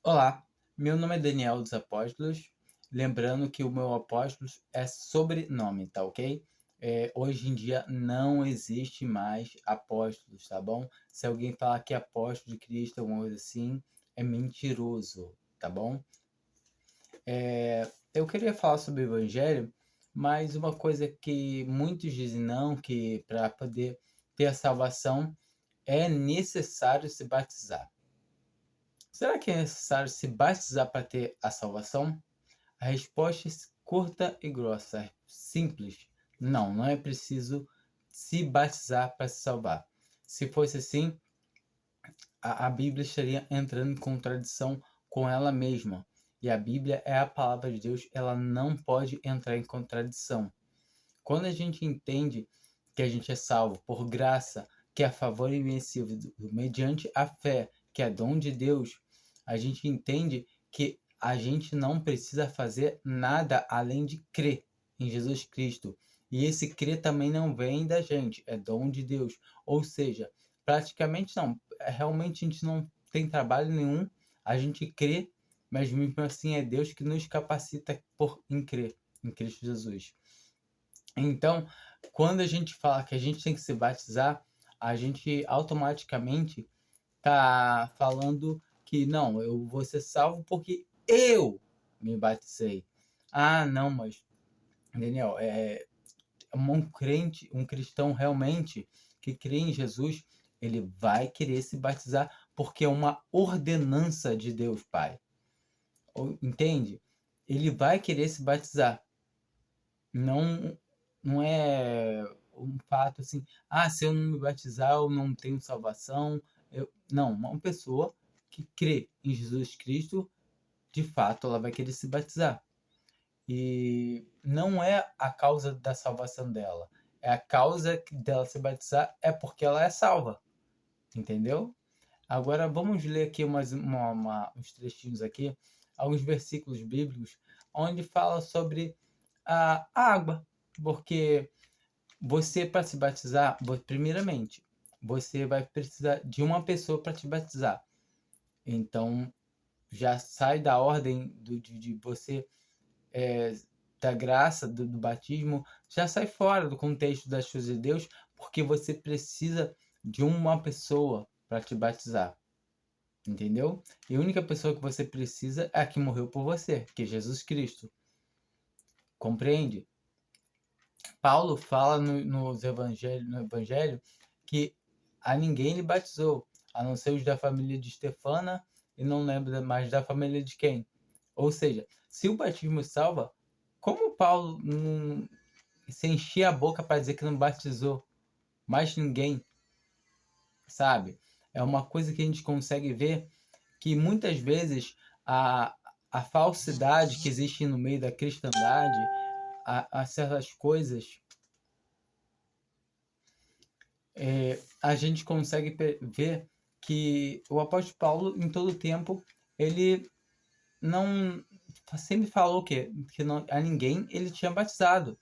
Olá, meu nome é Daniel dos Apóstolos. Lembrando que o meu apóstolos é sobrenome, tá ok? Hoje em dia não existe mais apóstolos, tá bom? Se alguém falar que é apóstolo de Cristo, alguma coisa assim, é mentiroso, tá bom? Eu queria falar sobre o Evangelho, mas uma coisa que muitos dizem não, que para poder ter a salvação é necessário se batizar. Será que é necessário se batizar para ter a salvação? A resposta é curta e grossa, é simples. Não, não é preciso se batizar para se salvar. Se fosse assim, a Bíblia estaria entrando em contradição com ela mesma. E a Bíblia é a palavra de Deus, ela não pode entrar em contradição. Quando a gente entende que a gente é salvo por graça, que é a favor invencível, mediante a fé, que é dom de Deus, a gente entende que a gente não precisa fazer nada além de crer em Jesus Cristo. E esse crer também não vem da gente, é dom de Deus. Ou seja, praticamente não, realmente a gente não tem trabalho nenhum, a gente crê, mas mesmo assim é Deus que nos capacita em crer em Cristo Jesus. Então, quando a gente fala que a gente tem que se batizar, a gente automaticamente tá falando que não, eu vou ser salvo porque eu me batizei. Ah, não, mas Daniel, um crente, um cristão realmente que crê em Jesus, ele vai querer se batizar porque é uma ordenança de Deus, Pai. Entende? Ele vai querer se batizar. Não, não é um fato assim, se eu não me batizar, eu não tenho salvação. Não, uma pessoa que crê em Jesus Cristo, de fato, ela vai querer se batizar. E não é a causa da salvação dela. É a causa dela se batizar é porque ela é salva. Entendeu? Agora vamos ler aqui uns trechinhos aqui, alguns versículos bíblicos, onde fala sobre a água. Porque você, para se batizar, primeiramente, você vai precisar de uma pessoa para te batizar. Então, já sai da ordem de você, é, da graça, do batismo, já sai fora do contexto das coisas de Deus, porque você precisa de uma pessoa para te batizar. Entendeu? E a única pessoa que você precisa é a que morreu por você, que é Jesus Cristo. Compreende? Paulo fala no Evangelho que a ninguém ele batizou, a não ser os da família de Estefana, e não lembro mais da família de quem. Ou seja, se o batismo salva, como Paulo não se enchia a boca para dizer que não batizou mais ninguém, sabe? É uma coisa que a gente consegue ver que muitas vezes a, a falsidade que existe no meio da cristandade, a certas coisas, a gente consegue ver que o apóstolo Paulo, em todo tempo, ele não sempre falou que não, a ninguém ele tinha batizado.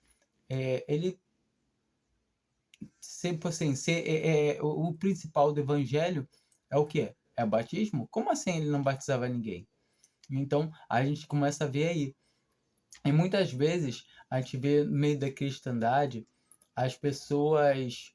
Ele sempre assim, o principal do evangelho é o que? É o batismo? Como assim ele não batizava ninguém? Então a gente começa a ver aí. E muitas vezes a gente vê no meio da cristandade as pessoas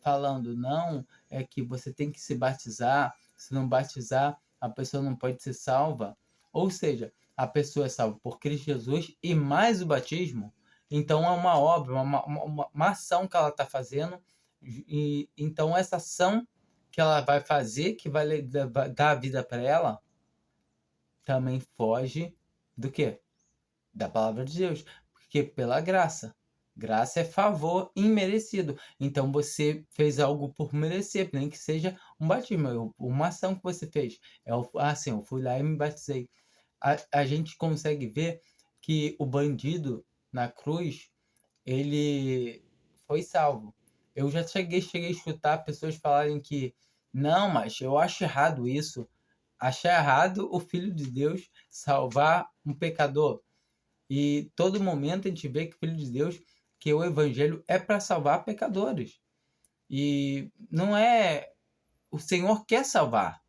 falando, não, é que você tem que se batizar, se não batizar, a pessoa não pode ser salva. Ou seja, a pessoa é salva por Cristo Jesus e mais o batismo, então é uma obra, uma ação que ela está fazendo, e então essa ação que ela vai fazer, que vai dar a vida para ela, também foge do quê? Da palavra de Deus, porque pela graça. Graça é favor imerecido. Então você fez algo por merecer, nem que seja um batismo, uma ação que você fez. Assim, eu fui lá e me batizei. A gente consegue ver que o bandido na cruz, ele foi salvo. Eu já cheguei a escutar pessoas falarem que não, mas eu acho errado isso. Achar errado o Filho de Deus salvar um pecador. E todo momento a gente vê que o Filho de Deus, que o Evangelho é para salvar pecadores. E não é. O Senhor quer salvar.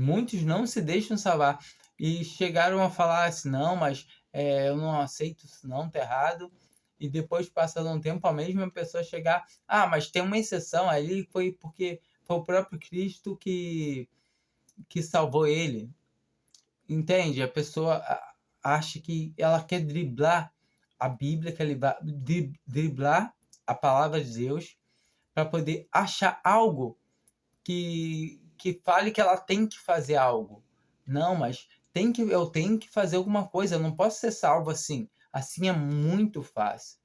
Muitos não se deixam salvar e chegaram a falar assim, não, mas eu não aceito isso não, tá errado. E depois, passando um tempo, a mesma pessoa chegar, mas tem uma exceção, ali foi porque foi o próprio Cristo que salvou ele. Entende? A pessoa acha que ela quer driblar a Bíblia, quer driblar a palavra de Deus para poder achar algo que fale que ela tem que fazer algo. Não, mas eu tenho que fazer alguma coisa, eu não posso ser salvo assim. Assim é muito fácil.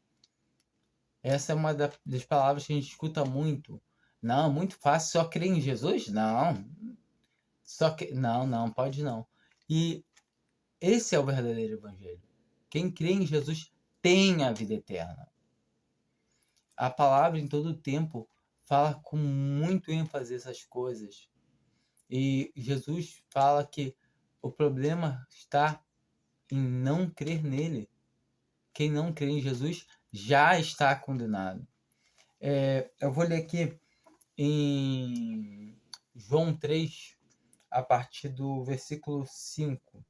Essa é uma das palavras que a gente escuta muito. Não, muito fácil, só crer em Jesus? Não. Não, não, pode não. E esse é o verdadeiro evangelho. Quem crê em Jesus tem a vida eterna. A palavra em todo o tempo fala com muito ênfase essas coisas. E Jesus fala que o problema está em não crer nele. Quem não crê em Jesus já está condenado. Eu vou ler aqui em João 3, a partir do versículo 5.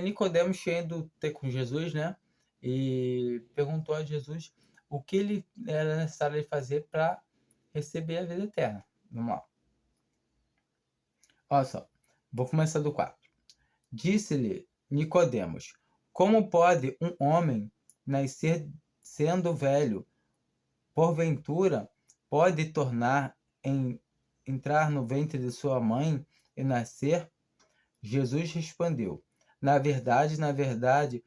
Nicodemos chegando ter com Jesus, né? E perguntou a Jesus o que ele era necessário fazer para receber a vida eterna. Vamos lá. Olha só, vou começar do 4. Disse-lhe Nicodemos: como pode um homem nascer sendo velho? Porventura pode entrar no ventre de sua mãe e nascer? Jesus respondeu: na verdade,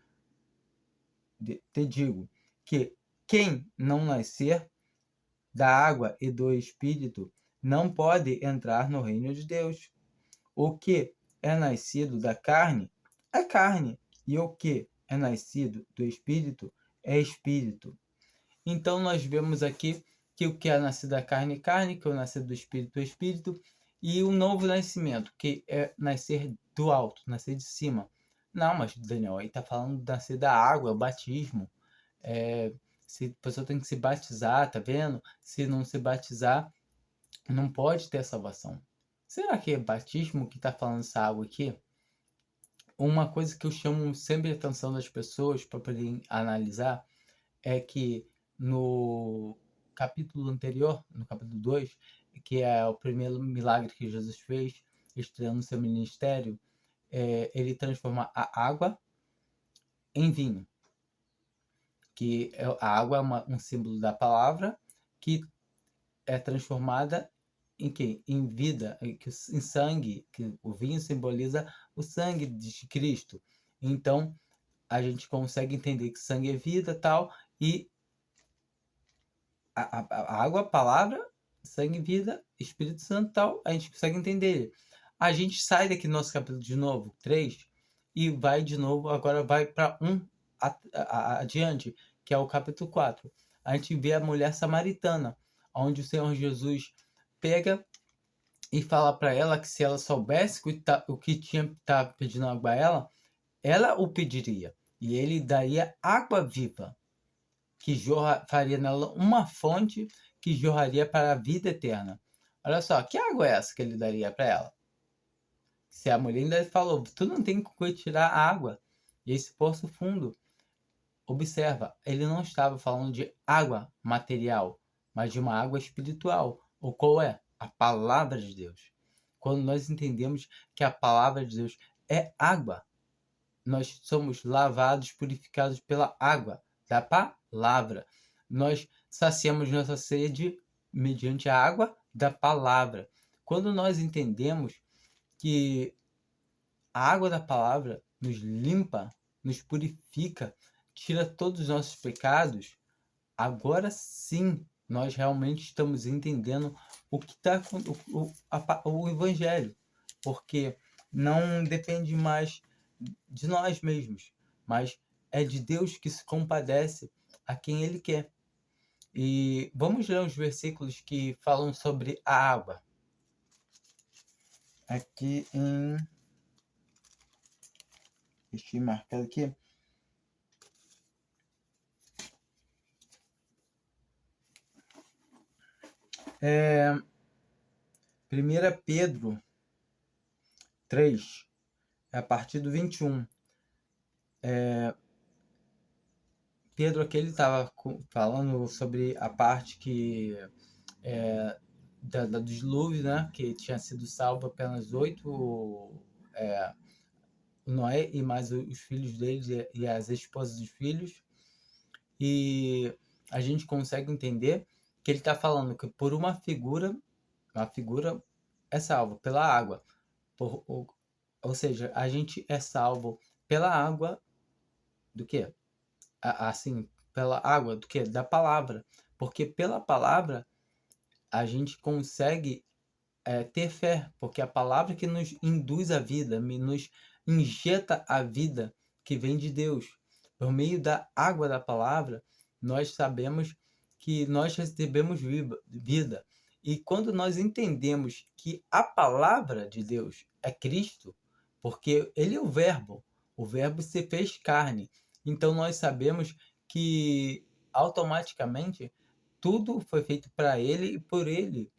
te digo que quem não nascer da água e do Espírito não pode entrar no reino de Deus. O que é nascido da carne é carne, e o que é nascido do Espírito é Espírito. Então nós vemos aqui que o que é nascido da carne é carne, que é nascido do Espírito é Espírito, e o novo nascimento, que é nascer do alto, nascer de cima. Não, mas Daniel, aí está falando de nascer da água, o batismo. Se a pessoa tem que se batizar, tá vendo? Se não se batizar, não pode ter salvação. Será que é batismo que está falando essa água aqui? Uma coisa que eu chamo sempre a atenção das pessoas para poder analisar é que no capítulo anterior, no capítulo 2, que é o primeiro milagre que Jesus fez, estreando seu ministério, ele transforma a água em vinho. Que a água é um símbolo da palavra que é transformada em quê? Em vida, em sangue, que o vinho simboliza o sangue de Cristo. Então, a gente consegue entender que sangue é vida, tal, e a água, a palavra, sangue, vida, Espírito Santo, tal, a gente consegue entender. A gente sai daqui do nosso capítulo de novo, 3, e vai de novo, agora vai para adiante, que é o capítulo 4. A gente vê a mulher samaritana, onde o Senhor Jesus pega e fala para ela que se ela soubesse o que tinha tá pedindo água a ela o pediria. E ele daria água viva, que faria nela uma fonte que jorraria para a vida eterna. Olha só, que água é essa que ele daria para ela? Se a mulher ainda falou, tu não tem como tirar a água. E esse poço fundo, observa, ele não estava falando de água material, mas de uma água espiritual. Ou qual é? A palavra de Deus. Quando nós entendemos que a palavra de Deus é água, nós somos lavados, purificados pela água da palavra. Nós saciamos nossa sede mediante a água da palavra. Quando nós entendemos que a água da palavra nos limpa, nos purifica, tira todos os nossos pecados, agora sim nós realmente estamos entendendo o que está o Evangelho. Porque não depende mais de nós mesmos, mas é de Deus que se compadece a quem Ele quer. E vamos ler os versículos que falam sobre a água. Aqui em... Deixa eu marcar aqui. É... 1 Pedro, 3, a partir do 21. Pedro aqui ele estava falando sobre a parte que do dilúvio, né? Que tinha sido salvo apenas 8, Noé e mais os filhos deles e as esposas dos filhos. E a gente consegue entender que ele está falando que por uma figura é salvo pela água. Ou seja, a gente é salvo pela água do quê? Assim, pela água do quê? Da palavra. Porque pela palavra a gente consegue ter fé, porque a palavra que nos induz a vida, nos injeta a vida que vem de Deus. Por meio da água da palavra, nós sabemos que nós recebemos vida. E quando nós entendemos que a palavra de Deus é Cristo, porque ele é o verbo se fez carne. Então nós sabemos que automaticamente tudo foi feito para ele e por ele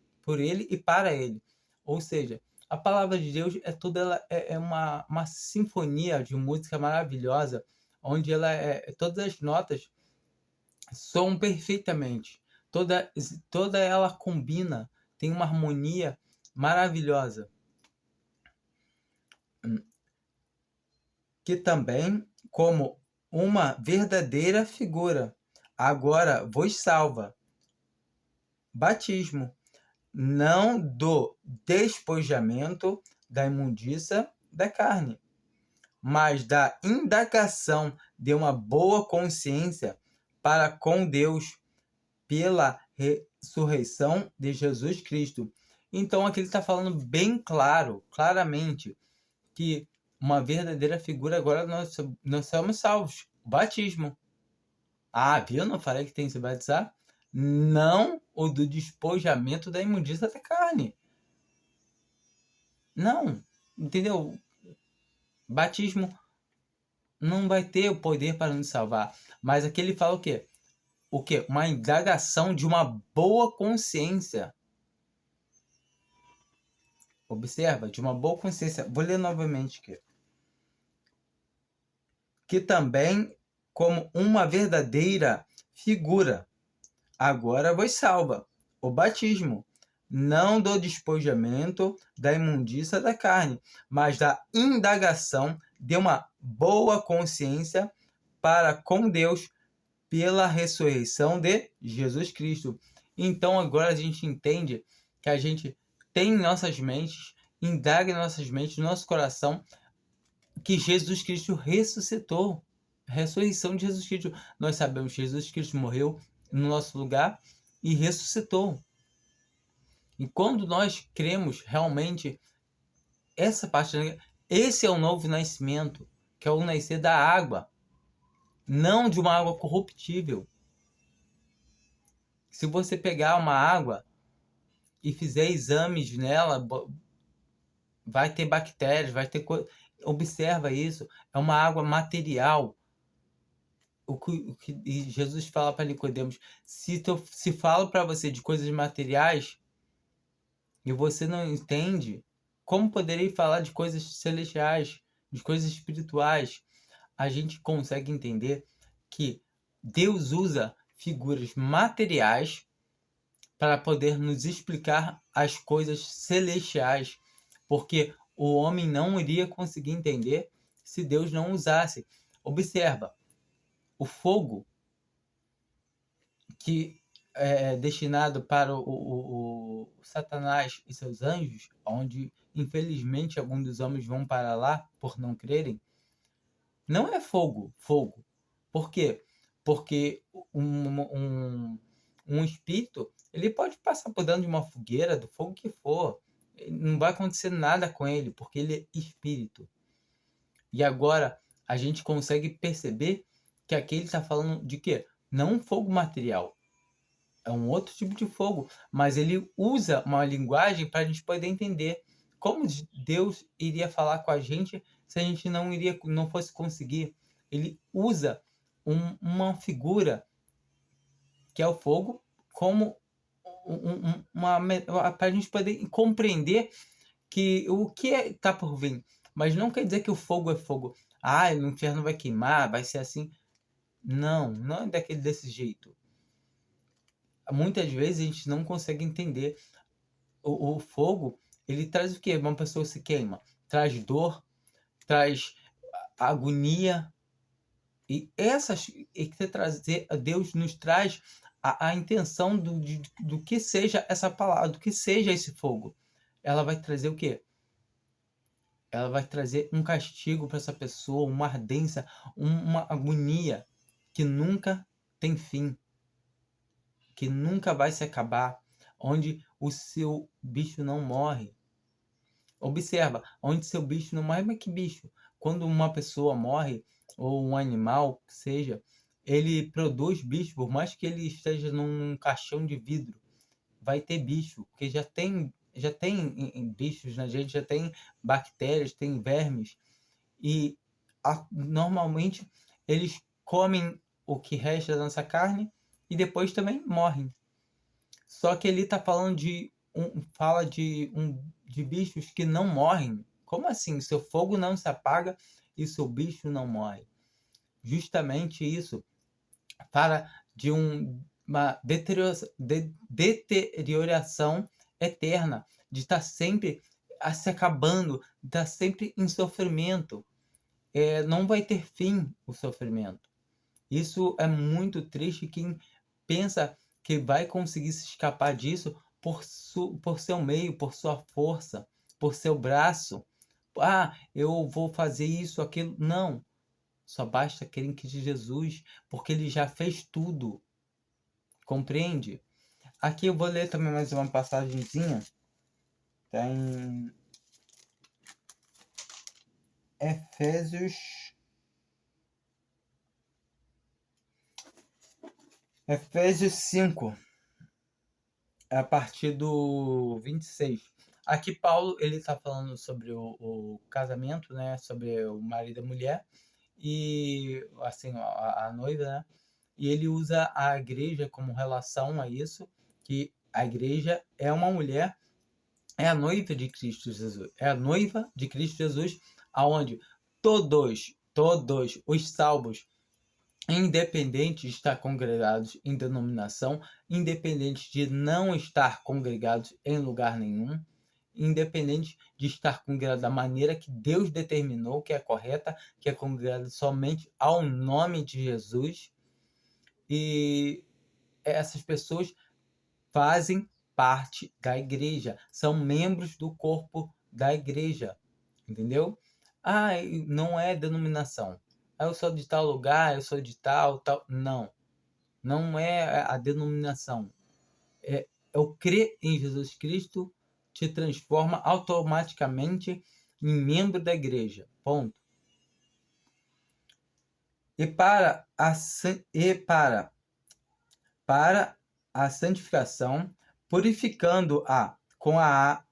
e para ele. Ou seja, a palavra de Deus ela é uma sinfonia de música maravilhosa, onde todas as notas soam perfeitamente. Toda ela combina, tem uma harmonia maravilhosa. Que também, como uma verdadeira figura, agora vos salva. Batismo, não do despojamento da imundícia da carne, mas da indagação de uma boa consciência para com Deus pela ressurreição de Jesus Cristo. Então aqui ele está falando bem claramente, que uma verdadeira figura agora nós somos salvos. Batismo. Viu? Não falei que tem que se batizar? Não o do despojamento da imundícia da carne. Não. Entendeu? Batismo não vai ter o poder para nos salvar. Mas aqui ele fala o quê? O quê? Uma indagação de uma boa consciência. Observa, de uma boa consciência. Vou ler novamente aqui. Que também, como uma verdadeira figura, agora vos salva. O batismo, não do despojamento da imundícia da carne, mas da indagação de uma boa consciência para com Deus pela ressurreição de Jesus Cristo. Então agora a gente entende que a gente tem em nossas mentes, indaga em nossas mentes, no nosso coração, que Jesus Cristo ressuscitou. Ressurreição de Jesus Cristo. Nós sabemos que Jesus Cristo morreu no nosso lugar e ressuscitou. E quando nós cremos realmente essa parte, esse é o novo nascimento, que é o nascer da água, não de uma água corruptível. Se você pegar uma água e fizer exames nela, vai ter bactérias, vai ter coisa. Observa isso, é uma água material. O que Jesus fala para Nicodemos: se falo para você de coisas materiais e você não entende, como poderei falar de coisas celestiais, de coisas espirituais? A gente consegue entender que Deus usa figuras materiais para poder nos explicar as coisas celestiais, porque o homem não iria conseguir entender se Deus não usasse. Observa, o fogo que é destinado para o Satanás e seus anjos, onde infelizmente alguns dos homens vão para lá por não crerem, não é fogo. Por quê? Porque um espírito, ele pode passar por dentro de uma fogueira, do fogo que for, não vai acontecer nada com ele, porque ele é espírito. E agora a gente consegue perceber que aqui ele está falando de quê? Não um fogo material. É um outro tipo de fogo, mas ele usa uma linguagem para a gente poder entender como Deus iria falar com a gente se a gente não fosse conseguir. Ele usa uma figura que é o fogo como para a gente poder compreender que o que está por vir. Mas não quer dizer que o fogo é fogo. Ah, o inferno vai queimar, vai ser assim. Não, não é desse jeito. Muitas vezes a gente não consegue entender. O fogo, ele traz o quê? Uma pessoa se queima. Traz dor, traz agonia. E que trazer, Deus nos traz a intenção do que seja essa palavra, do que seja esse fogo. Ela vai trazer o quê? Ela vai trazer um castigo para essa pessoa, uma ardência, uma agonia que nunca tem fim, que nunca vai se acabar, onde o seu bicho não morre. Observa, onde seu bicho não morre, mas que bicho? Quando uma pessoa morre, ou um animal, que seja, ele produz bicho, por mais que ele esteja num caixão de vidro, vai ter bicho, porque já tem bichos na gente, já tem bactérias, tem vermes, e normalmente eles comem o que resta da nossa carne e depois também morrem. Só que ele está falando de bichos que não morrem. Como assim? Seu fogo não se apaga e seu bicho não morre. Justamente isso, para de uma deterioração eterna, de estar sempre se acabando, de estar sempre em sofrimento. Não vai ter fim o sofrimento. Isso é muito triste. Quem pensa que vai conseguir se escapar disso por seu meio, por sua força, por seu braço. Ah, eu vou fazer isso, aquilo. Não. Só basta crer em Jesus, porque ele já fez tudo. Compreende? Aqui eu vou ler também mais uma passagenzinha. Está em Efésios 5, a partir do 26. Aqui Paulo ele está falando sobre o casamento, né? Sobre o marido e a mulher e assim a noiva, né? E ele usa a igreja como relação a isso, que a igreja é uma mulher, é a noiva de Cristo Jesus, é a noiva de Cristo Jesus, aonde todos os salvos, independente de estar congregados em denominação, independente de não estar congregados em lugar nenhum, independente de estar congregado da maneira que Deus determinou, que é correta, que é congregado somente ao nome de Jesus. E essas pessoas fazem parte da igreja, são membros do corpo da igreja, entendeu? Ah, não é denominação. Eu sou de tal lugar, eu sou de tal. Não, não é a denominação. Eu crer em Jesus Cristo te transforma automaticamente em membro da igreja. Ponto. E para a santificação, purificando-a com a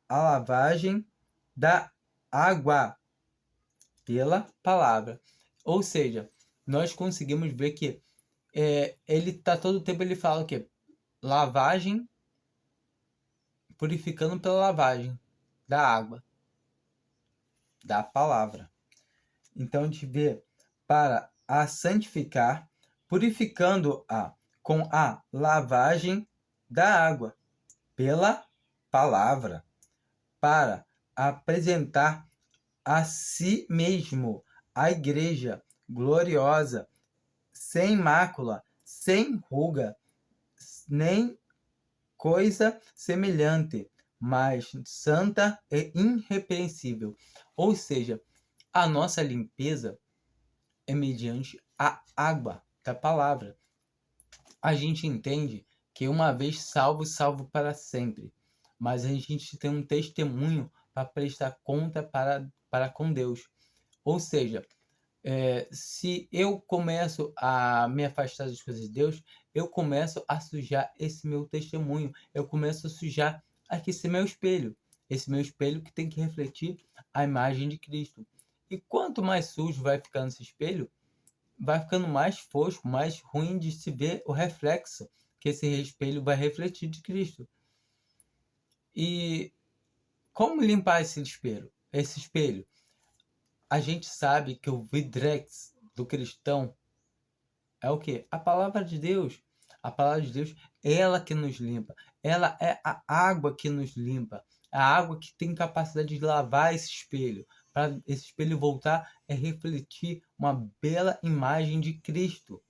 lavagem da água pela palavra. Ou seja, nós conseguimos ver que ele está todo o tempo, ele fala o quê? Lavagem, purificando pela lavagem da água, da palavra. Então a gente vê para a santificar, purificando-a com a lavagem da água pela palavra, para apresentar a si mesmo a igreja gloriosa, sem mácula, sem ruga, nem coisa semelhante, mas santa e irrepreensível. Ou seja, a nossa limpeza é mediante a água da palavra. A gente entende que uma vez salvo, salvo para sempre. Mas a gente tem um testemunho para prestar conta para com Deus. Ou seja, se eu começo a me afastar das coisas de Deus, eu começo a sujar esse meu testemunho. Eu começo a sujar aqui esse meu espelho. Esse meu espelho que tem que refletir a imagem de Cristo. E quanto mais sujo vai ficando esse espelho, vai ficando mais fosco, mais ruim de se ver o reflexo que esse espelho vai refletir de Cristo. E Como limpar esse espelho? Esse espelho? A gente sabe que o vidrex do cristão é o quê? A palavra de Deus. A palavra de Deus, ela que nos limpa. Ela é a água que nos limpa. A água que tem capacidade de lavar esse espelho. Para esse espelho voltar a refletir uma bela imagem de Cristo.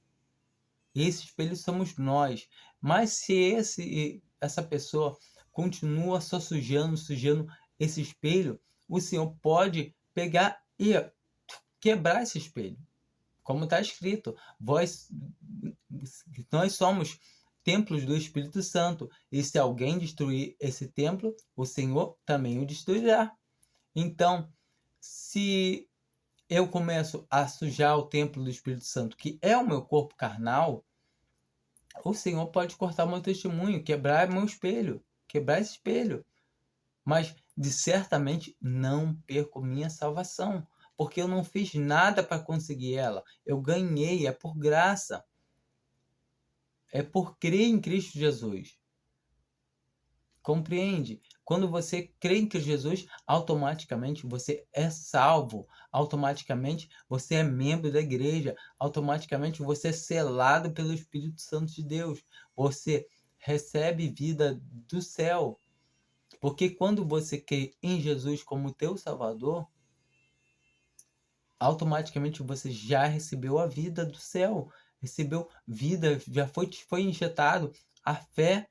Esse espelho somos nós. Mas se essa pessoa continua só sujando esse espelho, o Senhor pode pegar e quebrar esse espelho. Como está escrito, nós somos templos do Espírito Santo. E se alguém destruir esse templo, o Senhor também o destruirá. Então, se eu começo a sujar o templo do Espírito Santo, que é o meu corpo carnal, o Senhor pode cortar meu testemunho, quebrar meu espelho, quebrar esse espelho. Mas, de certamente, não perco minha salvação, porque eu não fiz nada para conseguir ela. Eu ganhei, é por graça. É por crer em Cristo Jesus. Compreende? Quando você crê em Cristo Jesus, automaticamente você é salvo. Automaticamente você é membro da igreja. Automaticamente você é selado pelo Espírito Santo de Deus. Você recebe vida do céu. Porque quando você crê em Jesus como teu Salvador, automaticamente você já recebeu a vida do céu. Recebeu vida, já foi injetado a fé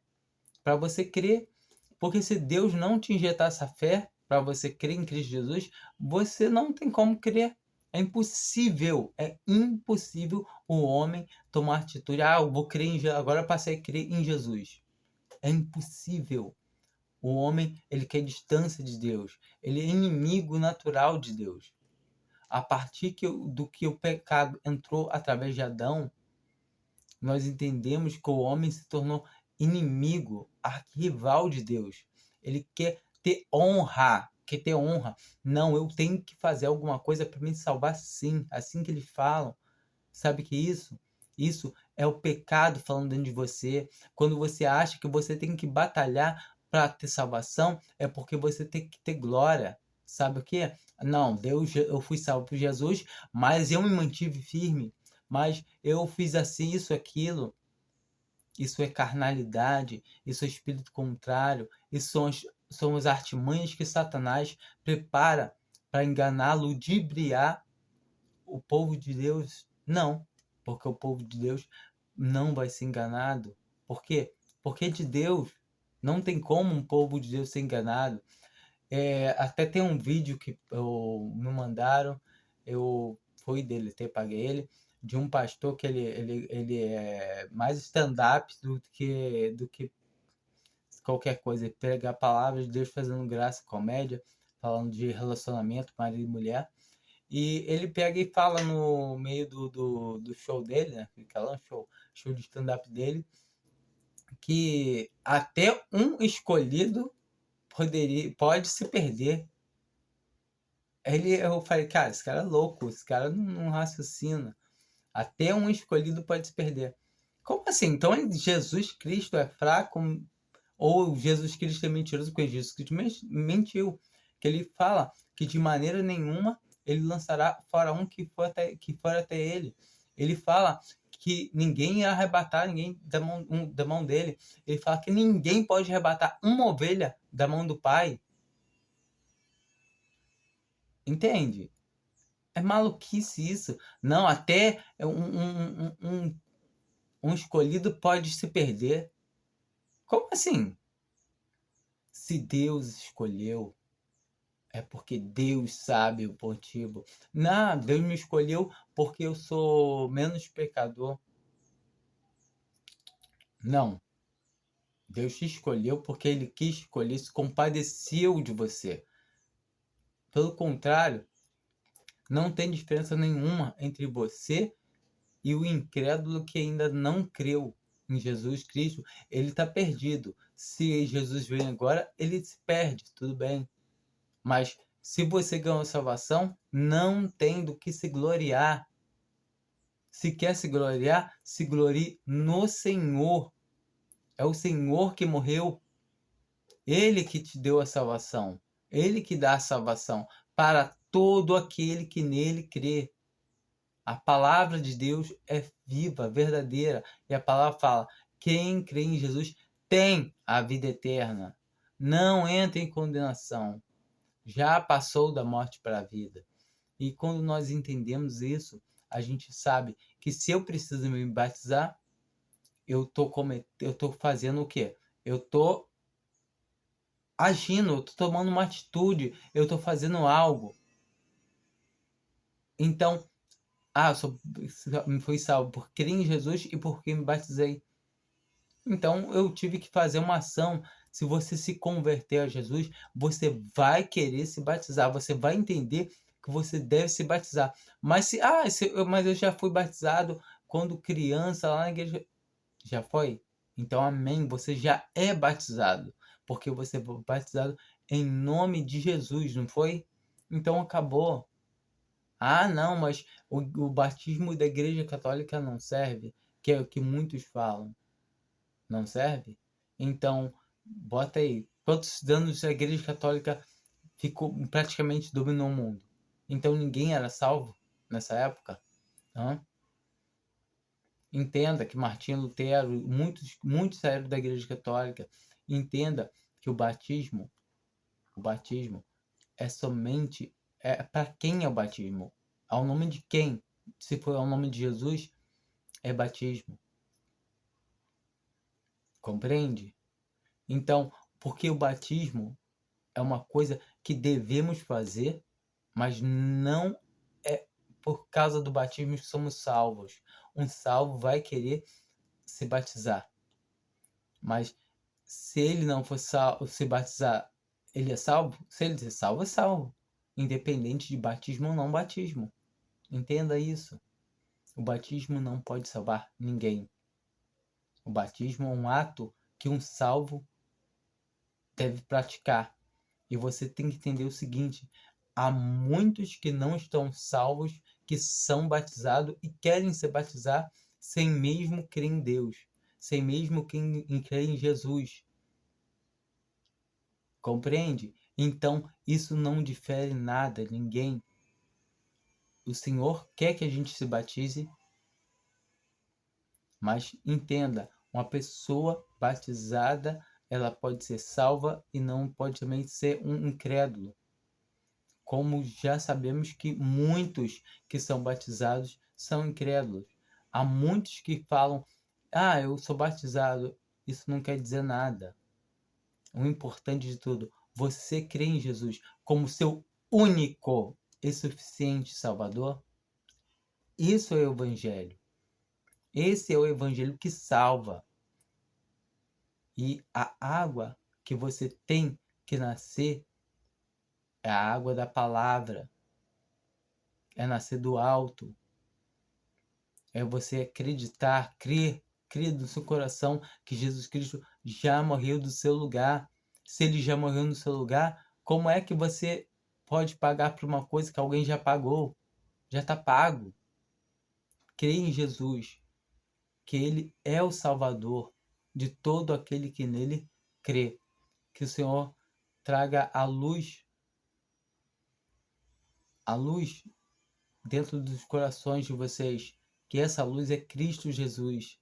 para você crer. Porque se Deus não te injetar essa fé para você crer em Cristo Jesus, você não tem como crer. É impossível o homem tomar atitude. Eu vou crer em Jesus, agora eu passei a crer em Jesus. É impossível. O homem, ele quer distância de Deus. Ele é inimigo natural de Deus. A partir do que o pecado entrou através de Adão, nós entendemos que o homem se tornou inimigo, arquirrival de Deus. Ele quer ter honra. Não, eu tenho que fazer alguma coisa para me salvar, sim. Assim que eles falam. Sabe que isso? Isso é o pecado falando dentro de você. Quando você acha que você tem que batalhar para ter salvação, é porque você tem que ter glória. Sabe o que? Não, Deus, eu fui salvo por Jesus, mas eu me mantive firme. Mas eu fiz assim, isso, aquilo. Isso é carnalidade, isso é espírito contrário, isso são as artimanhas que Satanás prepara para enganar, ludibriar o povo de Deus. Não, porque o povo de Deus não vai ser enganado. Por quê? Porque de Deus não tem como um povo de Deus ser enganado. Até tem um vídeo que me mandaram, eu fui dele, até paguei ele, de um pastor que ele é mais stand-up do que qualquer coisa. Ele prega a palavra de Deus fazendo graça, comédia, falando de relacionamento, marido e mulher. E ele pega e fala no meio do show dele, né? Aquela show de stand-up dele, que até um escolhido pode se perder. Eu falei, cara, esse cara é louco, esse cara não raciocina. Até um escolhido pode se perder. Como assim? Então Jesus Cristo é fraco ou Jesus Cristo é mentiroso? Porque Jesus Cristo mentiu. Que ele fala que de maneira nenhuma ele lançará fora um que for até ele. Ele fala que ninguém ia arrebatar ninguém da mão dele. Ele fala que ninguém pode arrebatar uma ovelha da mão do Pai. Entende? É maluquice isso. Não, até um escolhido pode se perder. Como assim? Se Deus escolheu, é porque Deus sabe o motivo. Não, Deus me escolheu porque eu sou menos pecador. Não. Deus te escolheu porque Ele quis escolher, se compadeceu de você. Pelo contrário, não tem diferença nenhuma entre você e o incrédulo que ainda não creu em Jesus Cristo. Ele está perdido. Se Jesus vem agora, ele se perde, tudo bem. Mas se você ganhou salvação, não tem do que se gloriar. Se quer se glorie no Senhor. É o Senhor que morreu. Ele que te deu a salvação. Ele que dá a salvação para todo aquele que nele crê. A palavra de Deus é viva, verdadeira. E a palavra fala: quem crê em Jesus tem a vida eterna. Não entra em condenação. Já passou da morte para a vida. E quando nós entendemos isso, a gente sabe que se eu preciso me batizar, eu tô fazendo o quê? Eu tô agindo, eu tô tomando uma atitude, eu tô fazendo algo. Então, me fui salvo por crer em Jesus e porque me batizei. Então, eu tive que fazer uma ação. Se você se converter a Jesus, você vai querer se batizar. Você vai entender que você deve se batizar. Mas eu já fui batizado quando criança lá na igreja. Já foi? Então, amém. Você já é batizado. Porque você foi batizado em nome de Jesus, não foi? Então, acabou. Ah, não, mas o batismo da Igreja Católica não serve, que é o que muitos falam. Não serve? Então, bota aí. Quantos anos a Igreja Católica ficou praticamente dominou o mundo? Então ninguém era salvo nessa época? Hã? Entenda que Martinho Lutero, muitos saíram da Igreja Católica. Entenda que o batismo é somente para quem é o batismo? Ao nome de quem? Se for ao nome de Jesus, é batismo. Compreende? Então, porque o batismo é uma coisa que devemos fazer, mas não é por causa do batismo que somos salvos. Um salvo vai querer se batizar, mas se ele não for se batizar, ele é salvo? Se ele é salvo, é salvo, independente de batismo ou não batismo. Entenda isso. O batismo não pode salvar ninguém. O batismo é um ato que um salvo deve praticar. E você tem que entender o seguinte: há muitos que não estão salvos, que são batizados e querem se batizar sem mesmo crer em Deus, sem mesmo crer em Jesus. Compreende? Então, isso não difere nada, ninguém. O Senhor quer que a gente se batize, mas entenda, uma pessoa batizada, ela pode ser salva e não pode também ser um incrédulo. Como já sabemos que muitos que são batizados são incrédulos. Há muitos que falam: eu sou batizado. Isso não quer dizer nada. O importante de tudo, você crê em Jesus como seu único e suficiente Salvador? Isso é o Evangelho. Esse é o Evangelho que salva. E a água que você tem que nascer é a água da palavra. É nascer do alto. É você acreditar, crer no seu coração que Jesus Cristo já morreu do seu lugar. Se ele já morreu no seu lugar, como é que você pode pagar por uma coisa que alguém já pagou? Já está pago. Creia em Jesus, que ele é o Salvador de todo aquele que nele crê. Que o Senhor traga a luz dentro dos corações de vocês, que essa luz é Cristo Jesus,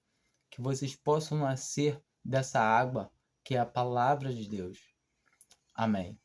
que vocês possam nascer dessa água, que é a palavra de Deus. Amém.